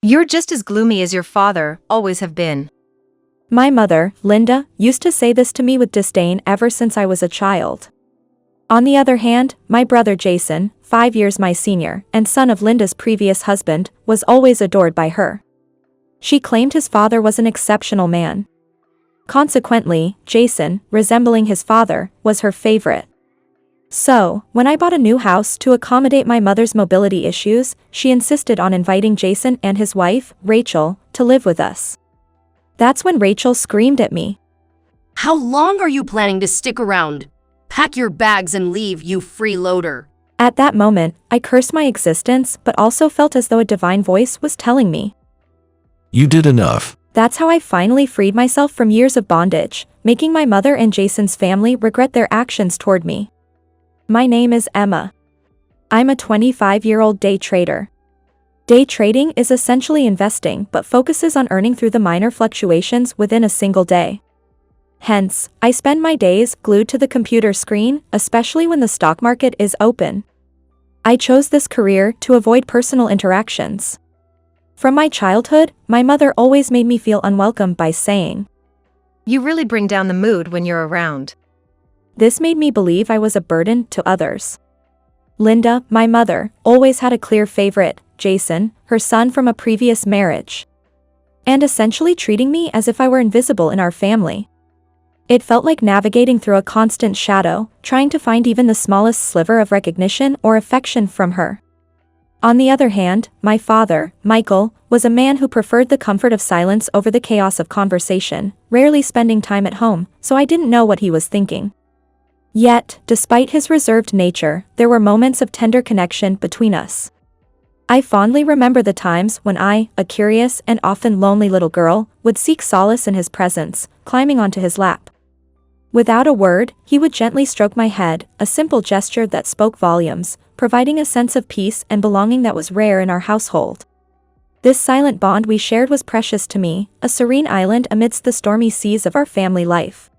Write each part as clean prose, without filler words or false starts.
You're just as gloomy as your father always have been. My mother, Linda, used to say this to me with disdain ever since I was a child. On the other hand, my brother Jason, 5 years my senior, and son of Linda's previous husband, was always adored by her. She claimed his father was an exceptional man. Consequently, Jason, resembling his father, was her favorite. So, when I bought a new house to accommodate my mother's mobility issues, she insisted on inviting Jason and his wife, Rachel, to live with us. That's when Rachel screamed at me. How long are you planning to stick around? Pack your bags and leave, you freeloader. At that moment, I cursed my existence but also felt as though a divine voice was telling me. You did enough. That's how I finally freed myself from years of bondage, making my mother and Jason's family regret their actions toward me. My name is Emma. I'm a 25-year-old day trader. Day trading is essentially investing but focuses on earning through the minor fluctuations within a single day. Hence, I spend my days glued to the computer screen, especially when the stock market is open. I chose this career to avoid personal interactions. From my childhood, my mother always made me feel unwelcome by saying, You really bring down the mood when you're around. This made me believe I was a burden to others. Linda, my mother, always had a clear favorite, Jason, her son from a previous marriage. And essentially treating me as if I were invisible in our family. It felt like navigating through a constant shadow, trying to find even the smallest sliver of recognition or affection from her. On the other hand, my father, Michael, was a man who preferred the comfort of silence over the chaos of conversation, rarely spending time at home, so I didn't know what he was thinking. Yet, despite his reserved nature, there were moments of tender connection between us. I fondly remember the times when I, a curious and often lonely little girl, would seek solace in his presence, climbing onto his lap. Without a word, he would gently stroke my head, a simple gesture that spoke volumes, providing a sense of peace and belonging that was rare in our household. This silent bond we shared was precious to me, a serene island amidst the stormy seas of our family life.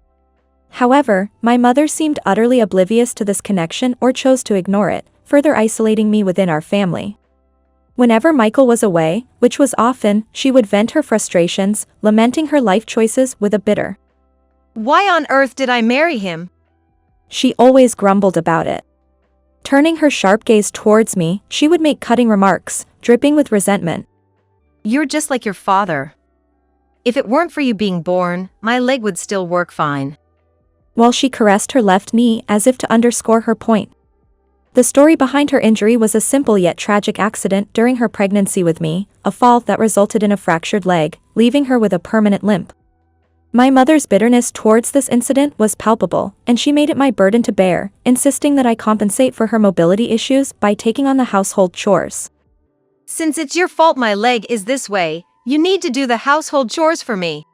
However, my mother seemed utterly oblivious to this connection or chose to ignore it, further isolating me within our family. Whenever Michael was away, which was often, she would vent her frustrations, lamenting her life choices with a bitter, Why on earth did I marry him? She always grumbled about it. Turning her sharp gaze towards me, she would make cutting remarks, dripping with resentment. You're just like your father. If it weren't for you being born, my leg would still work fine. While she caressed her left knee as if to underscore her point. The story behind her injury was a simple yet tragic accident during her pregnancy with me, a fall that resulted in a fractured leg, leaving her with a permanent limp. My mother's bitterness towards this incident was palpable, and she made it my burden to bear, insisting that I compensate for her mobility issues by taking on the household chores. Since it's your fault my leg is this way, you need to do the household chores for me.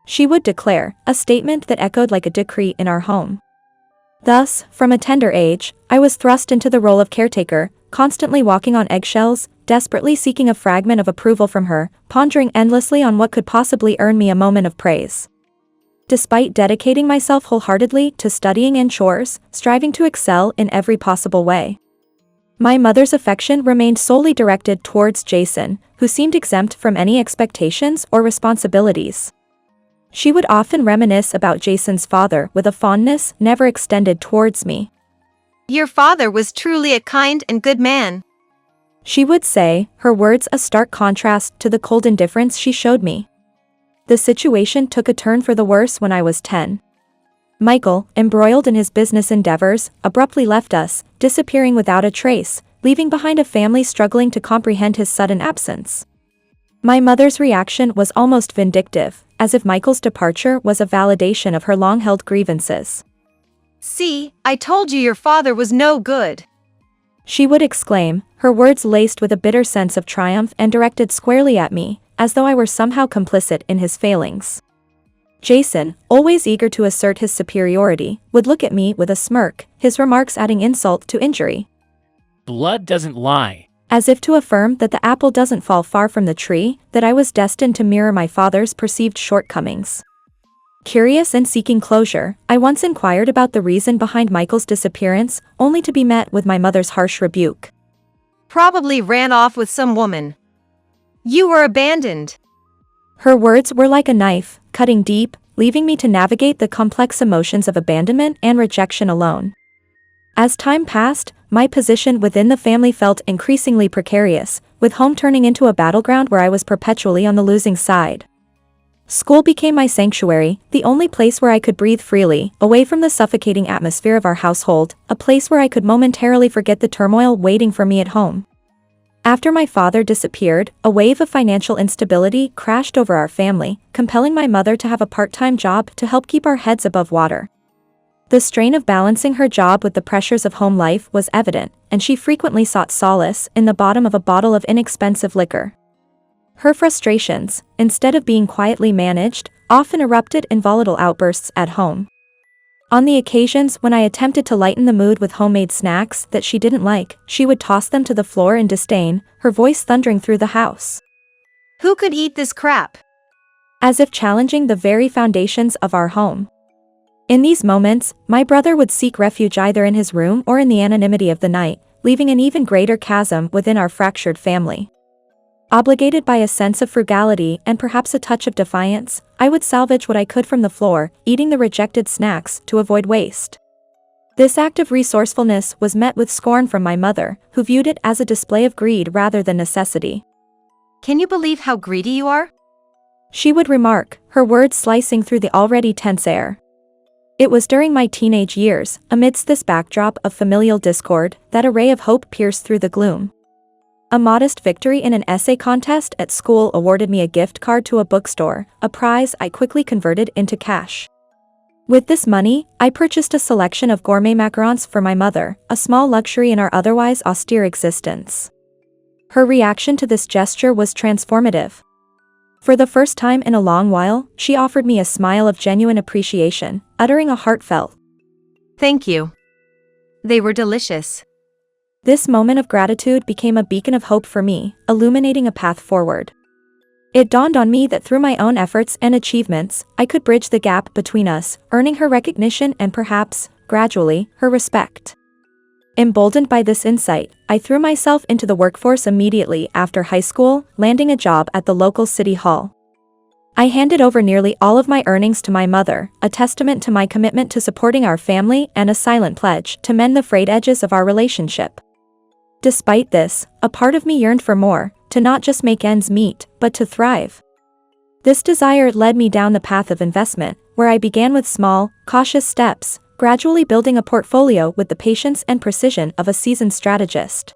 She would declare, a statement that echoed like a decree in our home. Thus, from a tender age, I was thrust into the role of caretaker, constantly walking on eggshells, desperately seeking a fragment of approval from her, pondering endlessly on what could possibly earn me a moment of praise. Despite dedicating myself wholeheartedly to studying and chores, striving to excel in every possible way, my mother's affection remained solely directed towards Jason, who seemed exempt from any expectations or responsibilities. She would often reminisce about Jason's father with a fondness never extended towards me. Your father was truly a kind and good man. She would say, her words a stark contrast to the cold indifference she showed me. The situation took a turn for the worse when I was 10. Michael, embroiled in his business endeavors, abruptly left us, disappearing without a trace, leaving behind a family struggling to comprehend his sudden absence. My mother's reaction was almost vindictive, as if Michael's departure was a validation of her long-held grievances. See, I told you your father was no good. She would exclaim, her words laced with a bitter sense of triumph and directed squarely at me, as though I were somehow complicit in his failings. Jason, always eager to assert his superiority, would look at me with a smirk, his remarks adding insult to injury. Blood doesn't lie. As if to affirm that the apple doesn't fall far from the tree, that I was destined to mirror my father's perceived shortcomings. Curious and seeking closure, I once inquired about the reason behind Michael's disappearance, only to be met with my mother's harsh rebuke. Probably ran off with some woman. You were abandoned. Her words were like a knife, cutting deep, leaving me to navigate the complex emotions of abandonment and rejection alone. As time passed, my position within the family felt increasingly precarious, with home turning into a battleground where I was perpetually on the losing side. School became my sanctuary, the only place where I could breathe freely, away from the suffocating atmosphere of our household, a place where I could momentarily forget the turmoil waiting for me at home. After my father disappeared, a wave of financial instability crashed over our family, compelling my mother to have a part-time job to help keep our heads above water. The strain of balancing her job with the pressures of home life was evident, and she frequently sought solace in the bottom of a bottle of inexpensive liquor. Her frustrations, instead of being quietly managed, often erupted in volatile outbursts at home. On the occasions when I attempted to lighten the mood with homemade snacks that she didn't like, she would toss them to the floor in disdain, her voice thundering through the house. Who could eat this crap? As if challenging the very foundations of our home. In these moments, my brother would seek refuge either in his room or in the anonymity of the night, leaving an even greater chasm within our fractured family. Obligated by a sense of frugality and perhaps a touch of defiance, I would salvage what I could from the floor, eating the rejected snacks to avoid waste. This act of resourcefulness was met with scorn from my mother, who viewed it as a display of greed rather than necessity. Can you believe how greedy you are? She would remark, her words slicing through the already tense air. It was during my teenage years, amidst this backdrop of familial discord, that a ray of hope pierced through the gloom. A modest victory in an essay contest at school awarded me a gift card to a bookstore, a prize I quickly converted into cash. With this money, I purchased a selection of gourmet macarons for my mother, a small luxury in our otherwise austere existence. Her reaction to this gesture was transformative. For the first time in a long while, she offered me a smile of genuine appreciation, uttering a heartfelt, "Thank you. They were delicious." This moment of gratitude became a beacon of hope for me, illuminating a path forward. It dawned on me that through my own efforts and achievements, I could bridge the gap between us, earning her recognition and perhaps, gradually, her respect. Emboldened by this insight, I threw myself into the workforce immediately after high school, landing a job at the local city hall. I handed over nearly all of my earnings to my mother, a testament to my commitment to supporting our family and a silent pledge to mend the frayed edges of our relationship. Despite this, a part of me yearned for more, to not just make ends meet, but to thrive. This desire led me down the path of investment, where I began with small, cautious steps, gradually building a portfolio with the patience and precision of a seasoned strategist.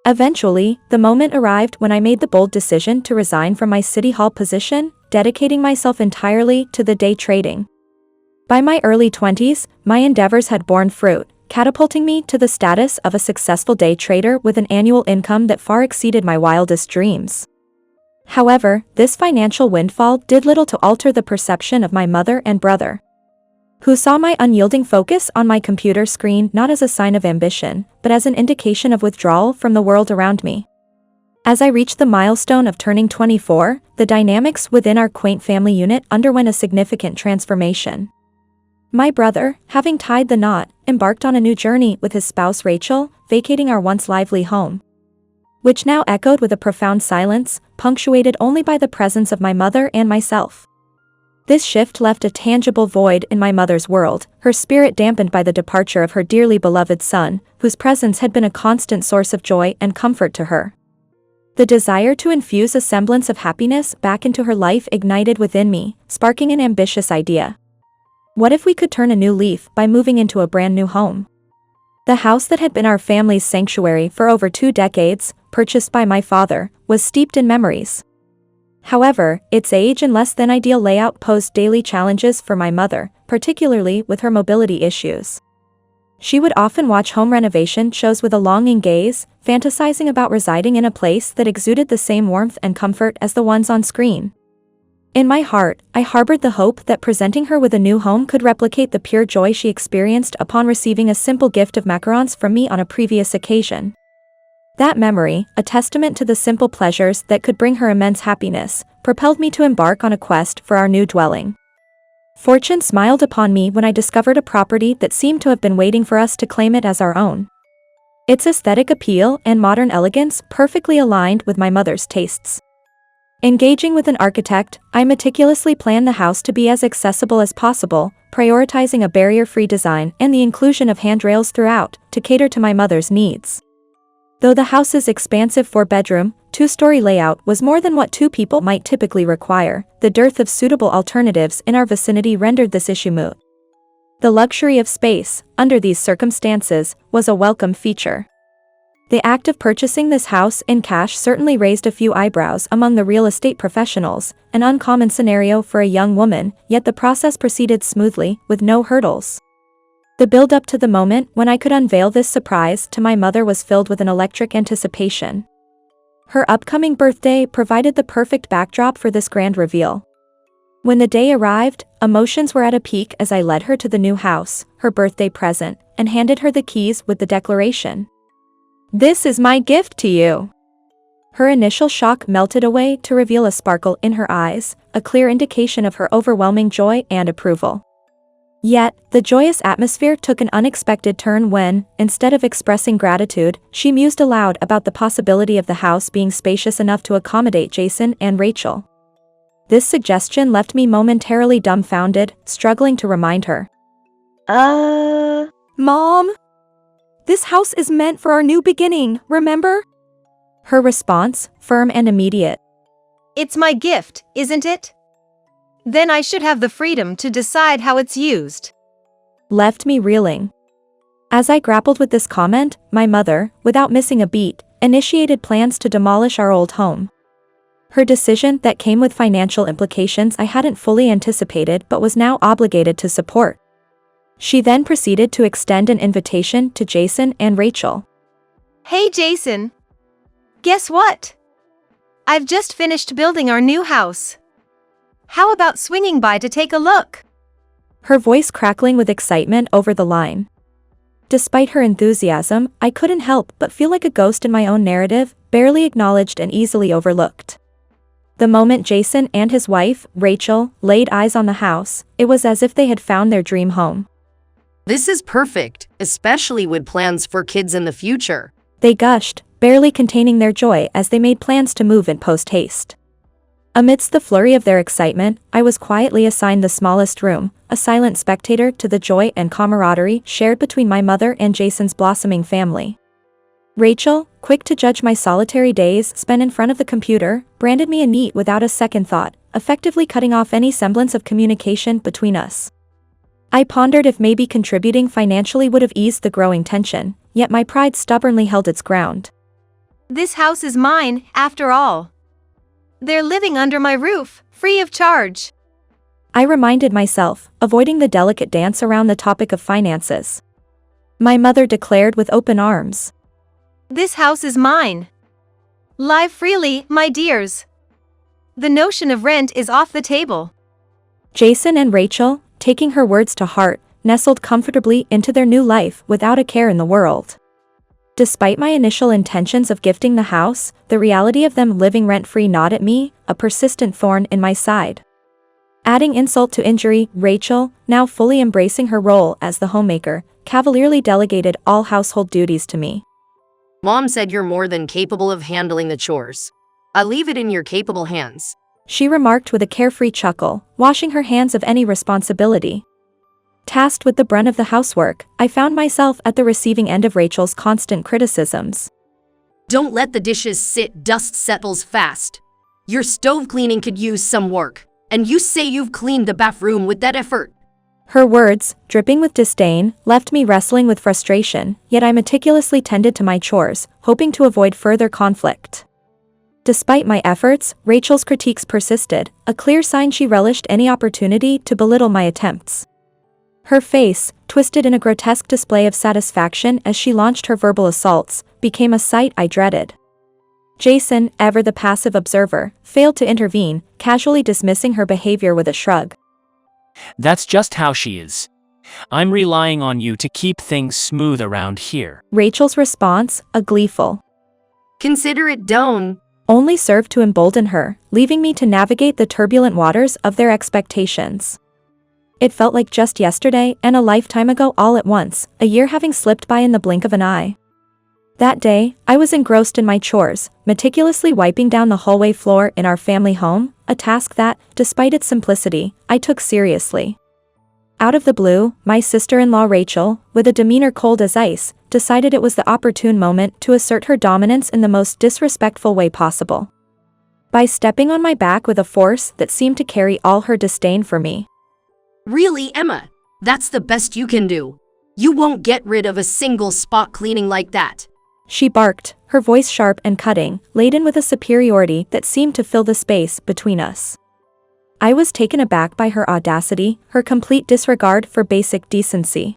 Eventually, the moment arrived when I made the bold decision to resign from my City Hall position, dedicating myself entirely to the day trading. By my early 20s, my endeavors had borne fruit, catapulting me to the status of a successful day trader with an annual income that far exceeded my wildest dreams. However, this financial windfall did little to alter the perception of my mother and brother, who saw my unyielding focus on my computer screen not as a sign of ambition, but as an indication of withdrawal from the world around me. As I reached the milestone of turning 24, the dynamics within our quaint family unit underwent a significant transformation. My brother, having tied the knot, embarked on a new journey with his spouse Rachel, vacating our once lively home, which now echoed with a profound silence, punctuated only by the presence of my mother and myself. This shift left a tangible void in my mother's world, her spirit dampened by the departure of her dearly beloved son, whose presence had been a constant source of joy and comfort to her. The desire to infuse a semblance of happiness back into her life ignited within me, sparking an ambitious idea. What if we could turn a new leaf by moving into a brand new home? The house that had been our family's sanctuary for over 2 decades, purchased by my father, was steeped in memories. However, its age and less than ideal layout posed daily challenges for my mother, particularly with her mobility issues. She would often watch home renovation shows with a longing gaze, fantasizing about residing in a place that exuded the same warmth and comfort as the ones on screen. In my heart, I harbored the hope that presenting her with a new home could replicate the pure joy she experienced upon receiving a simple gift of macarons from me on a previous occasion. That memory, a testament to the simple pleasures that could bring her immense happiness, propelled me to embark on a quest for our new dwelling. Fortune smiled upon me when I discovered a property that seemed to have been waiting for us to claim it as our own. Its aesthetic appeal and modern elegance perfectly aligned with my mother's tastes. Engaging with an architect, I meticulously planned the house to be as accessible as possible, prioritizing a barrier-free design and the inclusion of handrails throughout to cater to my mother's needs. Though the house's expansive four-bedroom, two-story layout was more than what two people might typically require, the dearth of suitable alternatives in our vicinity rendered this issue moot. The luxury of space, under these circumstances, was a welcome feature. The act of purchasing this house in cash certainly raised a few eyebrows among the real estate professionals, an uncommon scenario for a young woman, yet the process proceeded smoothly, with no hurdles. The build-up to the moment when I could unveil this surprise to my mother was filled with an electric anticipation. Her upcoming birthday provided the perfect backdrop for this grand reveal. When the day arrived, emotions were at a peak as I led her to the new house, her birthday present, and handed her the keys with the declaration, "This is my gift to you." Her initial shock melted away to reveal a sparkle in her eyes, a clear indication of her overwhelming joy and approval. Yet, the joyous atmosphere took an unexpected turn when, instead of expressing gratitude, she mused aloud about the possibility of the house being spacious enough to accommodate Jason and Rachel. This suggestion left me momentarily dumbfounded, struggling to remind her. Mom? This house is meant for our new beginning, remember? Her response, firm and immediate. It's my gift, isn't it? Then I should have the freedom to decide how it's used. Left me reeling. As I grappled with this comment, my mother, without missing a beat, initiated plans to demolish our old home. Her decision that came with financial implications I hadn't fully anticipated but was now obligated to support. She then proceeded to extend an invitation to Jason and Rachel. Hey Jason! Guess what? I've just finished building our new house. How about swinging by to take a look? Her voice crackling with excitement over the line. Despite her enthusiasm, I couldn't help but feel like a ghost in my own narrative, barely acknowledged and easily overlooked. The moment Jason and his wife, Rachel, laid eyes on the house, it was as if they had found their dream home. This is perfect, especially with plans for kids in the future. They gushed, barely containing their joy as they made plans to move in post-haste. Amidst the flurry of their excitement, I was quietly assigned the smallest room, a silent spectator to the joy and camaraderie shared between my mother and Jason's blossoming family. Rachel, quick to judge my solitary days spent in front of the computer, branded me a NEET without a second thought, effectively cutting off any semblance of communication between us. I pondered if maybe contributing financially would have eased the growing tension, yet my pride stubbornly held its ground. This house is mine, after all. They're living under my roof, free of charge. I reminded myself, avoiding the delicate dance around the topic of finances. My mother declared with open arms. This house is mine. Live freely, my dears. The notion of rent is off the table. Jason and Rachel, taking her words to heart, nestled comfortably into their new life without a care in the world. Despite my initial intentions of gifting the house, the reality of them living rent-free gnawed at me, a persistent thorn in my side. Adding insult to injury, Rachel, now fully embracing her role as the homemaker, cavalierly delegated all household duties to me. Mom said you're more than capable of handling the chores. I'll leave it in your capable hands. She remarked with a carefree chuckle, washing her hands of any responsibility. Tasked with the brunt of the housework, I found myself at the receiving end of Rachel's constant criticisms. Don't let the dishes sit, dust settles fast. Your stove cleaning could use some work, and you say you've cleaned the bathroom with that effort. Her words, dripping with disdain, left me wrestling with frustration, yet I meticulously tended to my chores, hoping to avoid further conflict. Despite my efforts, Rachel's critiques persisted, a clear sign she relished any opportunity to belittle my attempts. Her face, twisted in a grotesque display of satisfaction as she launched her verbal assaults, became a sight I dreaded. Jason, ever the passive observer, failed to intervene, casually dismissing her behavior with a shrug. That's just how she is. I'm relying on you to keep things smooth around here. Rachel's response, a gleeful, Consider it done. only served to embolden her, leaving me to navigate the turbulent waters of their expectations. It felt like just yesterday and a lifetime ago all at once, a year having slipped by in the blink of an eye. That day, I was engrossed in my chores, meticulously wiping down the hallway floor in our family home, a task that, despite its simplicity, I took seriously. Out of the blue, my sister-in-law Rachel, with a demeanor cold as ice, decided it was the opportune moment to assert her dominance in the most disrespectful way possible. By stepping on my back with a force that seemed to carry all her disdain for me. Really, Emma? That's the best you can do. You won't get rid of a single spot cleaning like that. She barked, her voice sharp and cutting, laden with a superiority that seemed to fill the space between us. I was taken aback by her audacity, her complete disregard for basic decency.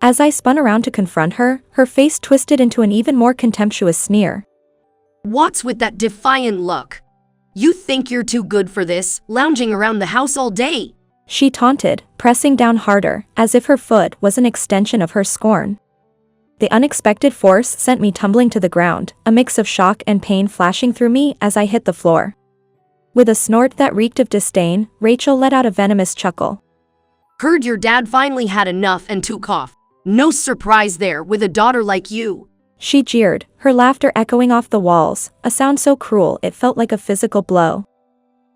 As I spun around to confront her, her face twisted into an even more contemptuous sneer. What's with that defiant look? You think you're too good for this, lounging around the house all day? She taunted, pressing down harder, as if her foot was an extension of her scorn. The unexpected force sent me tumbling to the ground, a mix of shock and pain flashing through me as I hit the floor. With a snort that reeked of disdain, Rachel let out a venomous chuckle. Heard your dad finally had enough and took off. No surprise there with a daughter like you. She jeered, her laughter echoing off the walls, a sound so cruel it felt like a physical blow.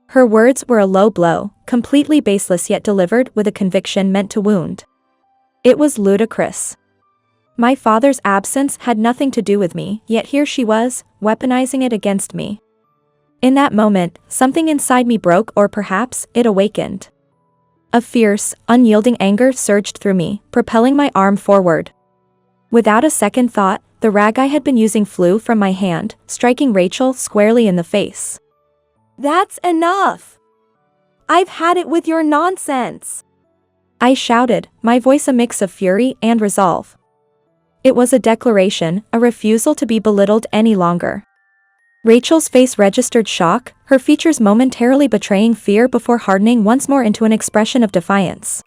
Her words were a low blow, completely baseless yet delivered with a conviction meant to wound. It was ludicrous. My father's absence had nothing to do with me, yet here she was, weaponizing it against me. In that moment, something inside me broke, or perhaps, it awakened. A fierce, unyielding anger surged through me, propelling my arm forward. Without a second thought, the rag I had been using flew from my hand, striking Rachel squarely in the face. "That's enough! I've had it with your nonsense!" I shouted, my voice a mix of fury and resolve. It was a declaration, a refusal to be belittled any longer. Rachel's face registered shock, her features momentarily betraying fear before hardening once more into an expression of defiance.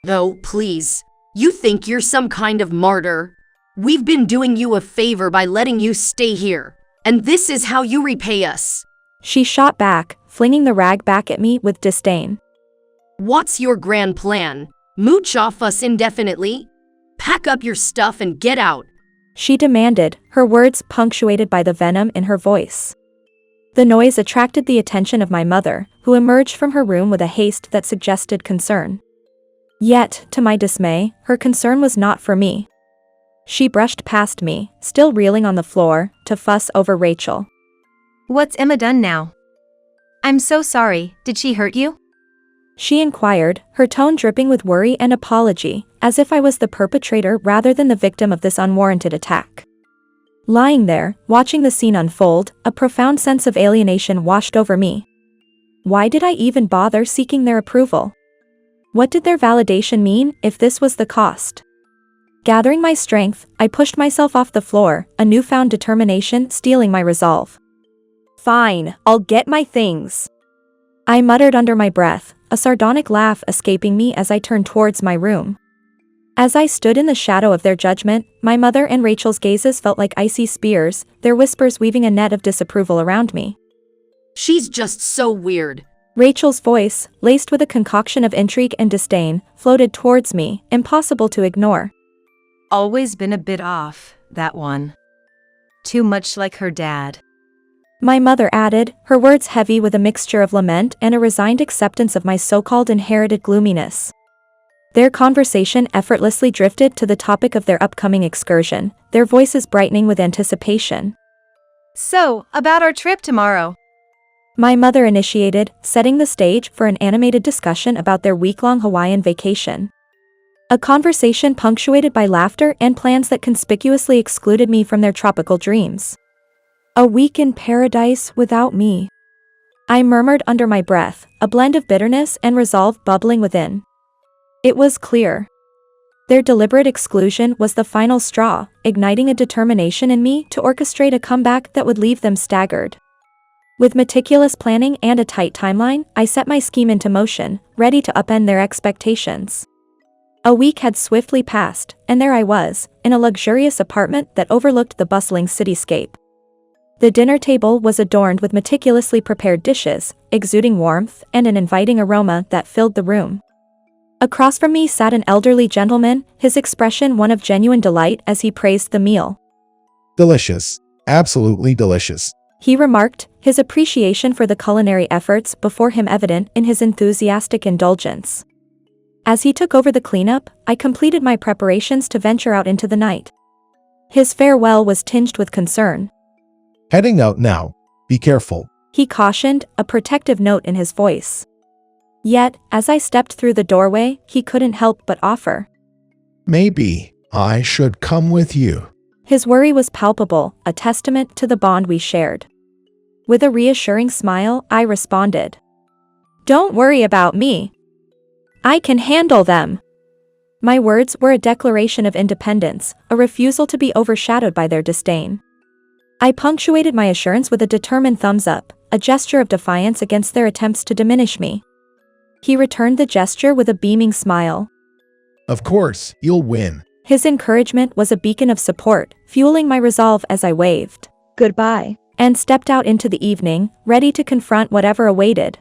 Though, please, you think you're some kind of martyr? We've been doing you a favor by letting you stay here, and this is how you repay us. She shot back, flinging the rag back at me with disdain. What's your grand plan? Mooch off us indefinitely? Pack up your stuff and get out. She demanded, her words punctuated by the venom in her voice. The noise attracted the attention of my mother, who emerged from her room with a haste that suggested concern. Yet, to my dismay, her concern was not for me. She brushed past me, still reeling on the floor, to fuss over Rachel. What's Emma done now? I'm so sorry, did she hurt you? She inquired, her tone dripping with worry and apology, as if I was the perpetrator rather than the victim of this unwarranted attack. Lying there, watching the scene unfold, a profound sense of alienation washed over me. Why did I even bother seeking their approval? What did their validation mean if this was the cost? Gathering my strength, I pushed myself off the floor, a newfound determination stealing my resolve. Fine, I'll get my things. I muttered under my breath, a sardonic laugh escaping me as I turned towards my room. As I stood in the shadow of their judgment, my mother and Rachel's gazes felt like icy spears, their whispers weaving a net of disapproval around me. She's just so weird. Rachel's voice, laced with a concoction of intrigue and disdain, floated towards me, impossible to ignore. Always been a bit off, that one. Too much like her dad. My mother added, her words heavy with a mixture of lament and a resigned acceptance of my so-called inherited gloominess. Their conversation effortlessly drifted to the topic of their upcoming excursion, their voices brightening with anticipation. So, about our trip tomorrow. My mother initiated, setting the stage for an animated discussion about their week-long Hawaiian vacation. A conversation punctuated by laughter and plans that conspicuously excluded me from their tropical dreams. A week in paradise without me. I murmured under my breath, a blend of bitterness and resolve bubbling within. It was clear. Their deliberate exclusion was the final straw, igniting a determination in me to orchestrate a comeback that would leave them staggered. With meticulous planning and a tight timeline, I set my scheme into motion, ready to upend their expectations. A week had swiftly passed, and there I was, in a luxurious apartment that overlooked the bustling cityscape. The dinner table was adorned with meticulously prepared dishes, exuding warmth and an inviting aroma that filled the room. Across from me sat an elderly gentleman, his expression one of genuine delight as he praised the meal. Delicious. Absolutely delicious. He remarked, his appreciation for the culinary efforts before him evident in his enthusiastic indulgence. As he took over the cleanup, I completed my preparations to venture out into the night. His farewell was tinged with concern. Heading out now. Be careful. He cautioned, a protective note in his voice. Yet, as I stepped through the doorway, he couldn't help but offer. Maybe I should come with you. His worry was palpable, a testament to the bond we shared. With a reassuring smile, I responded. Don't worry about me. I can handle them. My words were a declaration of independence, a refusal to be overshadowed by their disdain. I punctuated my assurance with a determined thumbs up, a gesture of defiance against their attempts to diminish me. He returned the gesture with a beaming smile. Of course, you'll win. His encouragement was a beacon of support, fueling my resolve as I waved goodbye and stepped out into the evening, ready to confront whatever awaited.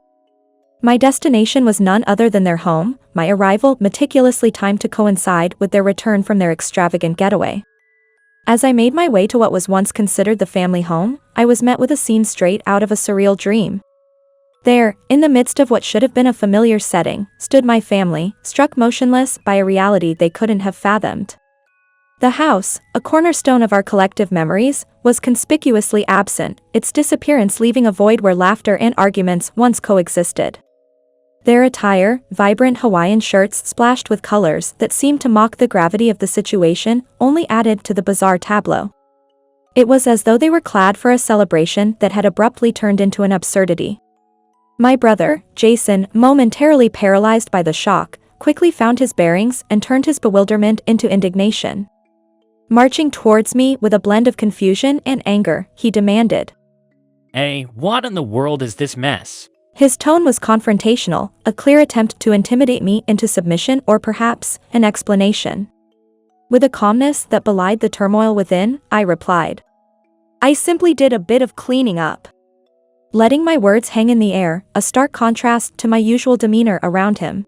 My destination was none other than their home, my arrival meticulously timed to coincide with their return from their extravagant getaway. As I made my way to what was once considered the family home, I was met with a scene straight out of a surreal dream. There, in the midst of what should have been a familiar setting, stood my family, struck motionless by a reality they couldn't have fathomed. The house, a cornerstone of our collective memories, was conspicuously absent, its disappearance leaving a void where laughter and arguments once coexisted. Their attire, vibrant Hawaiian shirts splashed with colors that seemed to mock the gravity of the situation, only added to the bizarre tableau. It was as though they were clad for a celebration that had abruptly turned into an absurdity. My brother, Jason, momentarily paralyzed by the shock, quickly found his bearings and turned his bewilderment into indignation. Marching towards me with a blend of confusion and anger, he demanded, Hey, what in the world is this mess? His tone was confrontational, a clear attempt to intimidate me into submission or perhaps an explanation. With a calmness that belied the turmoil within, I replied, I simply did a bit of cleaning up. Letting my words hang in the air, a stark contrast to my usual demeanor around him.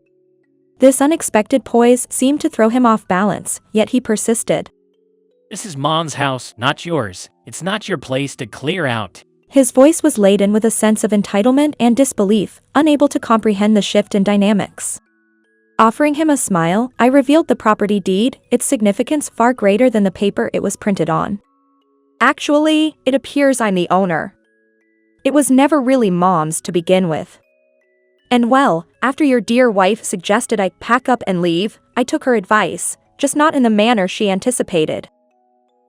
This unexpected poise seemed to throw him off balance, yet he persisted. This is Mom's house, not yours. It's not your place to clear out. His voice was laden with a sense of entitlement and disbelief, unable to comprehend the shift in dynamics. Offering him a smile, I revealed the property deed, its significance far greater than the paper it was printed on. Actually, it appears I'm the owner. It was never really Mom's to begin with. And well, after your dear wife suggested I pack up and leave, I took her advice, just not in the manner she anticipated.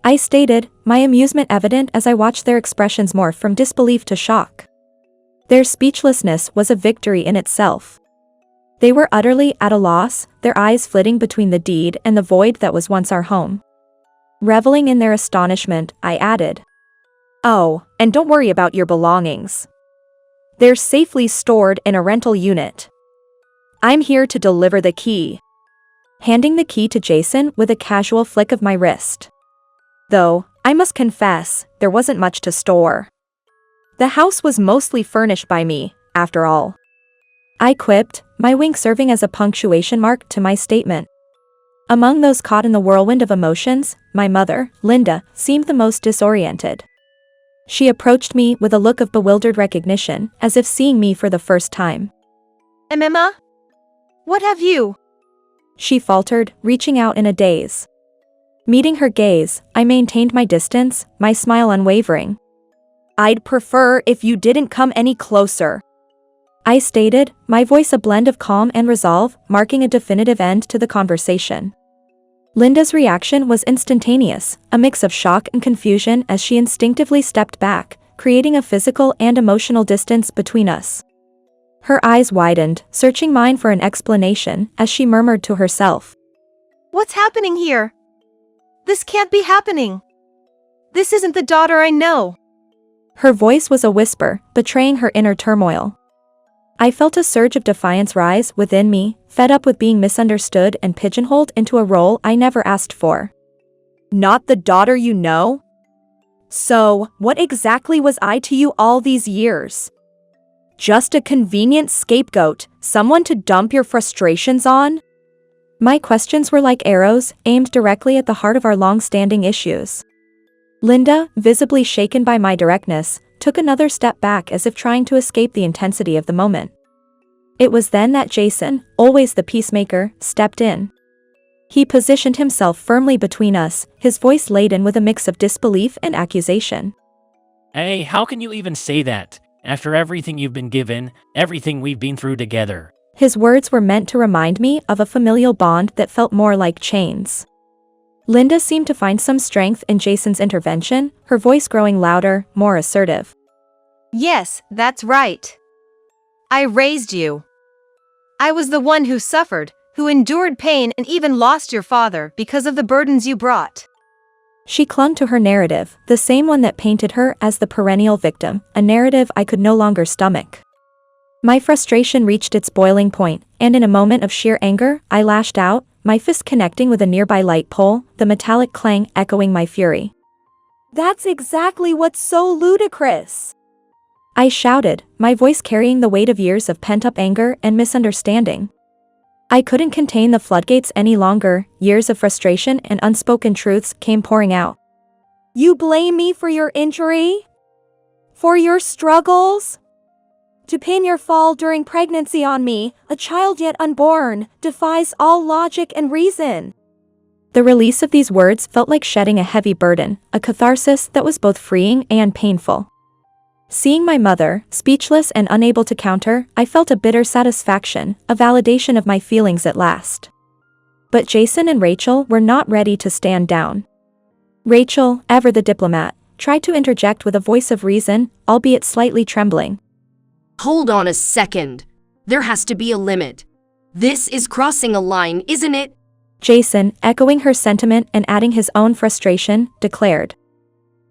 I stated, my amusement evident as I watched their expressions morph from disbelief to shock. Their speechlessness was a victory in itself. They were utterly at a loss, their eyes flitting between the deed and the void that was once our home. Reveling in their astonishment, I added, Oh, and don't worry about your belongings. They're safely stored in a rental unit. I'm here to deliver the key. Handing the key to Jason with a casual flick of my wrist. Though, I must confess, there wasn't much to store. The house was mostly furnished by me, after all. I quipped, my wink serving as a punctuation mark to my statement. Among those caught in the whirlwind of emotions, my mother, Linda, seemed the most disoriented. She approached me with a look of bewildered recognition, as if seeing me for the first time. Emma? What have you? She faltered, reaching out in a daze. Meeting her gaze, I maintained my distance, my smile unwavering. I'd prefer if you didn't come any closer. I stated, my voice a blend of calm and resolve, marking a definitive end to the conversation. Linda's reaction was instantaneous, a mix of shock and confusion as she instinctively stepped back, creating a physical and emotional distance between us. Her eyes widened, searching mine for an explanation, as she murmured to herself. What's happening here? This can't be happening. This isn't the daughter I know. Her voice was a whisper, betraying her inner turmoil. I felt a surge of defiance rise within me, fed up with being misunderstood and pigeonholed into a role I never asked for. Not the daughter you know? So, what exactly was I to you all these years? Just a convenient scapegoat, someone to dump your frustrations on? My questions were like arrows, aimed directly at the heart of our long-standing issues. Linda, visibly shaken by my directness, took another step back as if trying to escape the intensity of the moment. It was then that Jason, always the peacemaker, stepped in. He positioned himself firmly between us, his voice laden with a mix of disbelief and accusation. Hey, how can you even say that? After everything you've been given, everything we've been through together. His words were meant to remind me of a familial bond that felt more like chains. Linda seemed to find some strength in Jason's intervention, her voice growing louder, more assertive. Yes, that's right. I raised you. I was the one who suffered, who endured pain and even lost your father because of the burdens you brought. She clung to her narrative, the same one that painted her as the perennial victim, a narrative I could no longer stomach. My frustration reached its boiling point, and in a moment of sheer anger, I lashed out, my fist connecting with a nearby light pole, the metallic clang echoing my fury. "That's exactly what's so ludicrous!" I shouted, my voice carrying the weight of years of pent-up anger and misunderstanding. I couldn't contain the floodgates any longer, years of frustration and unspoken truths came pouring out. "You blame me for your injury? For your struggles? To pin your fall during pregnancy on me, a child yet unborn, defies all logic and reason." The release of these words felt like shedding a heavy burden, a catharsis that was both freeing and painful. Seeing my mother, speechless and unable to counter, I felt a bitter satisfaction, a validation of my feelings at last. But Jason and Rachel were not ready to stand down. Rachel, ever the diplomat, tried to interject with a voice of reason, albeit slightly trembling. Hold on a second. There has to be a limit. This is crossing a line, isn't it? Jason, echoing her sentiment and adding his own frustration, declared.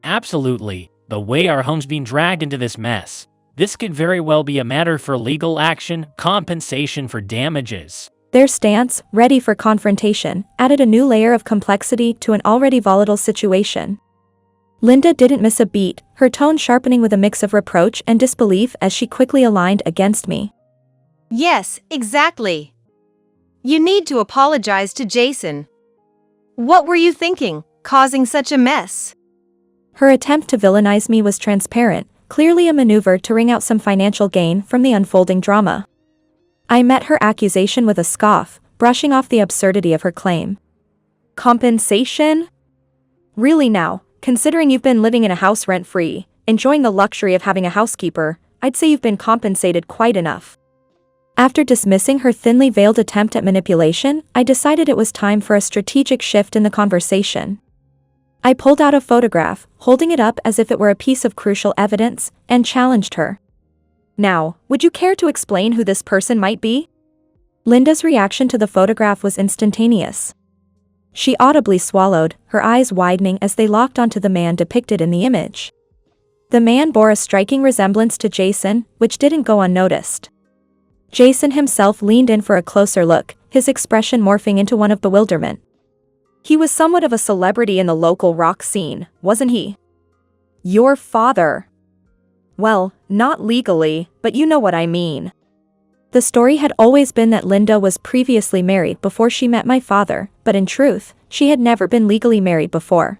Absolutely. The way our home's being dragged into this mess. This could very well be a matter for legal action, compensation for damages. Their stance, ready for confrontation, added a new layer of complexity to an already volatile situation. Linda didn't miss a beat, her tone sharpening with a mix of reproach and disbelief as she quickly aligned against me. Yes, exactly. You need to apologize to Jason. What were you thinking, causing such a mess? Her attempt to villainize me was transparent, clearly a maneuver to wring out some financial gain from the unfolding drama. I met her accusation with a scoff, brushing off the absurdity of her claim. Compensation? Really now, considering you've been living in a house rent-free, enjoying the luxury of having a housekeeper, I'd say you've been compensated quite enough. After dismissing her thinly veiled attempt at manipulation, I decided it was time for a strategic shift in the conversation. I pulled out a photograph, holding it up as if it were a piece of crucial evidence, and challenged her. Now, would you care to explain who this person might be? Linda's reaction to the photograph was instantaneous. She audibly swallowed, her eyes widening as they locked onto the man depicted in the image. The man bore a striking resemblance to Jason, which didn't go unnoticed. Jason himself leaned in for a closer look, his expression morphing into one of bewilderment. He was somewhat of a celebrity in the local rock scene, wasn't he? Your father. Well, not legally, but you know what I mean. The story had always been that Linda was previously married before she met my father, but in truth, she had never been legally married before.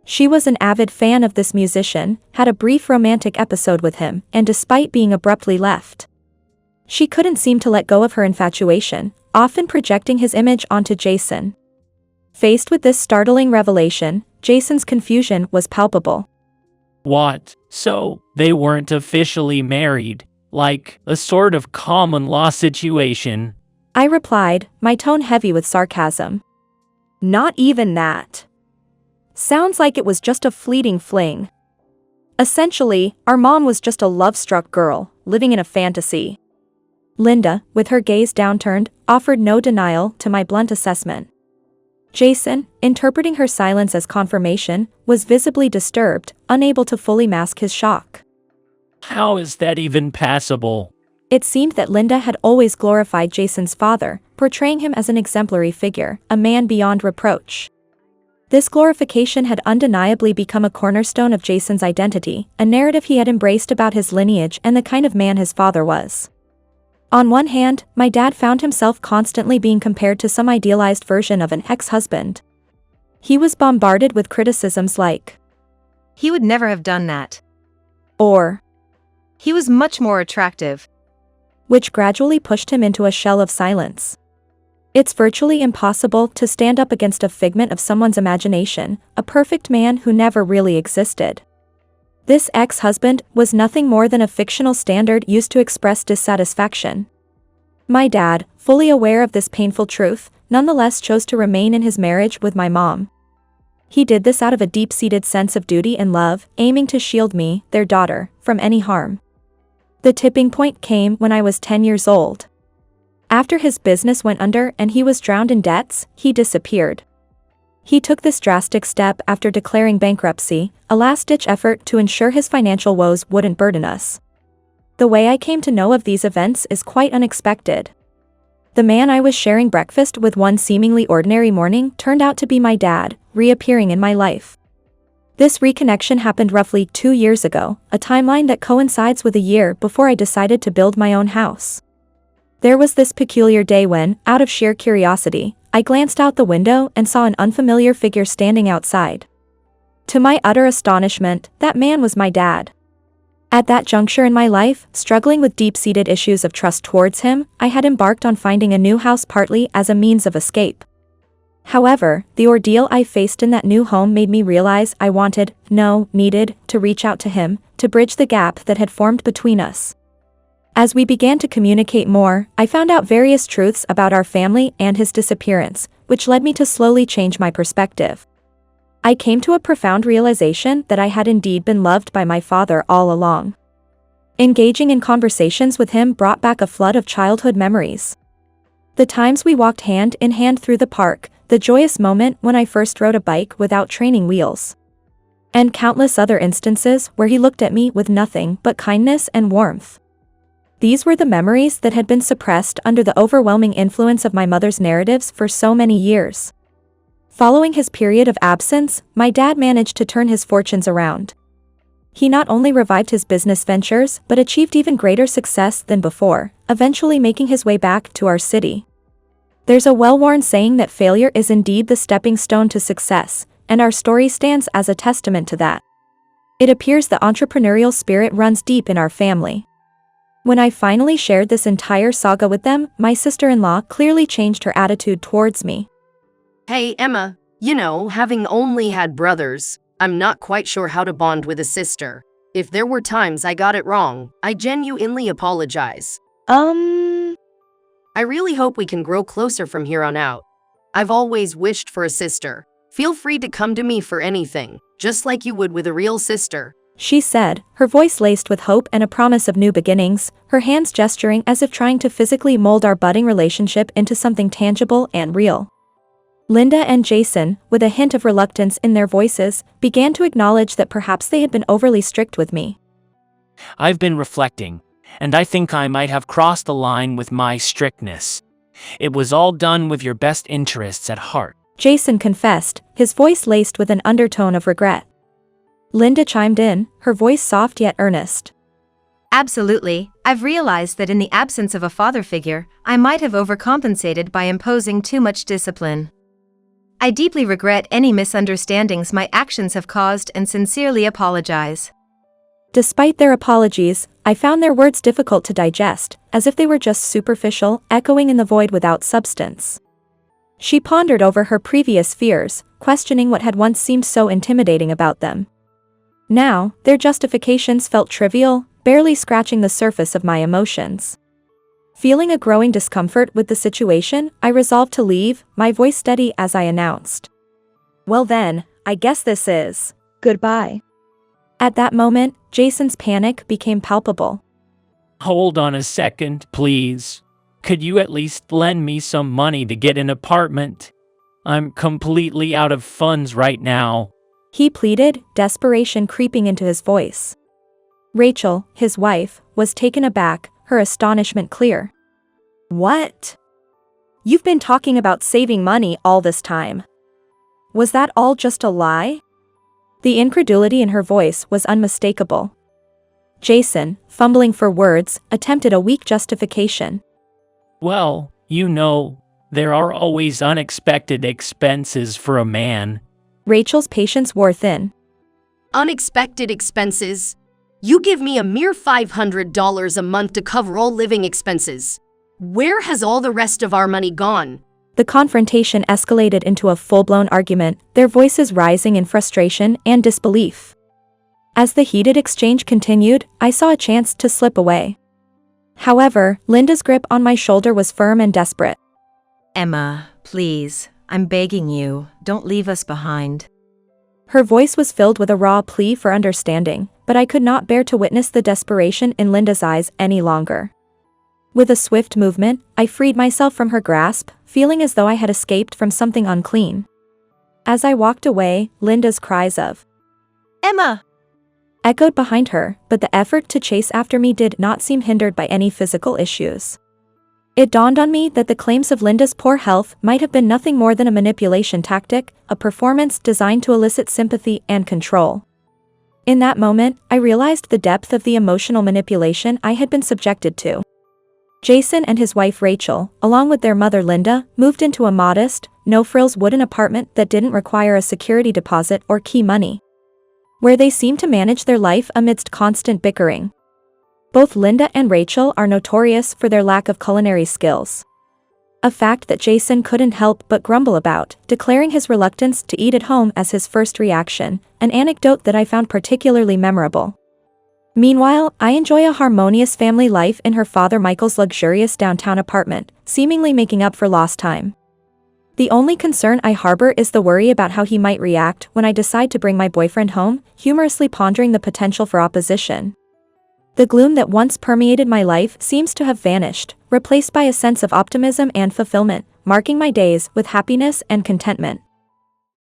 She was an avid fan of this musician, had a brief romantic episode with him, and despite being abruptly left, she couldn't seem to let go of her infatuation, often projecting his image onto Jason. Faced with this startling revelation, Jason's confusion was palpable. What? So, they weren't officially married? Like, a sort of common law situation? I replied, my tone heavy with sarcasm. Not even that. Sounds like it was just a fleeting fling. Essentially, our mom was just a love-struck girl, living in a fantasy. Linda, with her gaze downturned, offered no denial to my blunt assessment. Jason, interpreting her silence as confirmation, was visibly disturbed, unable to fully mask his shock. How is that even passable? It seemed that Linda had always glorified Jason's father, portraying him as an exemplary figure, a man beyond reproach. This glorification had undeniably become a cornerstone of Jason's identity, a narrative he had embraced about his lineage and the kind of man his father was. On one hand, my dad found himself constantly being compared to some idealized version of an ex-husband. He was bombarded with criticisms like, He would never have done that. Or, He was much more attractive. which gradually pushed him into a shell of silence. It's virtually impossible to stand up against a figment of someone's imagination, a perfect man who never really existed. This ex-husband was nothing more than a fictional standard used to express dissatisfaction. My dad, fully aware of this painful truth, nonetheless chose to remain in his marriage with my mom. He did this out of a deep-seated sense of duty and love, aiming to shield me, their daughter, from any harm. The tipping point came when I was 10 years old. After his business went under and he was drowned in debts, he disappeared. He took this drastic step after declaring bankruptcy, a last-ditch effort to ensure his financial woes wouldn't burden us. The way I came to know of these events is quite unexpected. The man I was sharing breakfast with one seemingly ordinary morning turned out to be my dad, reappearing in my life. This reconnection happened roughly 2 years ago, a timeline that coincides with a year before I decided to build my own house. There was this peculiar day when, out of sheer curiosity, I glanced out the window and saw an unfamiliar figure standing outside. To my utter astonishment, that man was my dad. At that juncture in my life, struggling with deep-seated issues of trust towards him, I had embarked on finding a new house partly as a means of escape. However, the ordeal I faced in that new home made me realize I needed, to reach out to him, to bridge the gap that had formed between us. As we began to communicate more, I found out various truths about our family and his disappearance, which led me to slowly change my perspective. I came to a profound realization that I had indeed been loved by my father all along. Engaging in conversations with him brought back a flood of childhood memories. The times we walked hand in hand through the park, the joyous moment when I first rode a bike without training wheels, and countless other instances where he looked at me with nothing but kindness and warmth. These were the memories that had been suppressed under the overwhelming influence of my mother's narratives for so many years. Following his period of absence, my dad managed to turn his fortunes around. He not only revived his business ventures but achieved even greater success than before, eventually making his way back to our city. There's a well-worn saying that failure is indeed the stepping stone to success, and our story stands as a testament to that. It appears the entrepreneurial spirit runs deep in our family. When I finally shared this entire saga with them, my sister-in-law clearly changed her attitude towards me. Hey, Emma, having only had brothers, I'm not quite sure how to bond with a sister. If there were times I got it wrong, I genuinely apologize. I really hope we can grow closer from here on out. I've always wished for a sister. Feel free to come to me for anything, just like you would with a real sister, she said, her voice laced with hope and a promise of new beginnings, her hands gesturing as if trying to physically mold our budding relationship into something tangible and real. Linda and Jason, with a hint of reluctance in their voices, began to acknowledge that perhaps they had been overly strict with me. I've been reflecting, and I think I might have crossed the line with my strictness. It was all done with your best interests at heart, Jason confessed, his voice laced with an undertone of regret. Linda chimed in, her voice soft yet earnest. Absolutely, I've realized that in the absence of a father figure, I might have overcompensated by imposing too much discipline. I deeply regret any misunderstandings my actions have caused and sincerely apologize. Despite their apologies, I found their words difficult to digest, as if they were just superficial, echoing in the void without substance. She pondered over her previous fears, questioning what had once seemed so intimidating about them. Now, their justifications felt trivial, barely scratching the surface of my emotions. Feeling a growing discomfort with the situation, I resolved to leave, my voice steady as I announced. Well then, I guess this is goodbye. At that moment, Jason's panic became palpable. Hold on a second, please. Could you at least lend me some money to get an apartment? I'm completely out of funds right now, he pleaded, desperation creeping into his voice. Rachel, his wife, was taken aback, her astonishment clear. What? You've been talking about saving money all this time. Was that all just a lie? The incredulity in her voice was unmistakable. Jason, fumbling for words, attempted a weak justification. Well, there are always unexpected expenses for a man. Rachel's patience wore thin. Unexpected expenses. You give me a mere $500 a month to cover all living expenses. Where has all the rest of our money gone? The confrontation escalated into a full-blown argument, their voices rising in frustration and disbelief. As the heated exchange continued, I saw a chance to slip away. However, Linda's grip on my shoulder was firm and desperate. Emma, please, I'm begging you, don't leave us behind. Her voice was filled with a raw plea for understanding, but I could not bear to witness the desperation in Linda's eyes any longer. With a swift movement, I freed myself from her grasp, feeling as though I had escaped from something unclean. As I walked away, Linda's cries of Emma! echoed behind her, but the effort to chase after me did not seem hindered by any physical issues. It dawned on me that the claims of Linda's poor health might have been nothing more than a manipulation tactic, a performance designed to elicit sympathy and control. In that moment, I realized the depth of the emotional manipulation I had been subjected to. Jason and his wife Rachel, along with their mother Linda, moved into a modest, no-frills wooden apartment that didn't require a security deposit or key money, where they seemed to manage their life amidst constant bickering. Both Linda and Rachel are notorious for their lack of culinary skills, a fact that Jason couldn't help but grumble about, declaring his reluctance to eat at home as his first reaction, an anecdote that I found particularly memorable. Meanwhile, I enjoy a harmonious family life in her father Michael's luxurious downtown apartment, seemingly making up for lost time. The only concern I harbor is the worry about how he might react when I decide to bring my boyfriend home, humorously pondering the potential for opposition. The gloom that once permeated my life seems to have vanished, replaced by a sense of optimism and fulfillment, marking my days with happiness and contentment.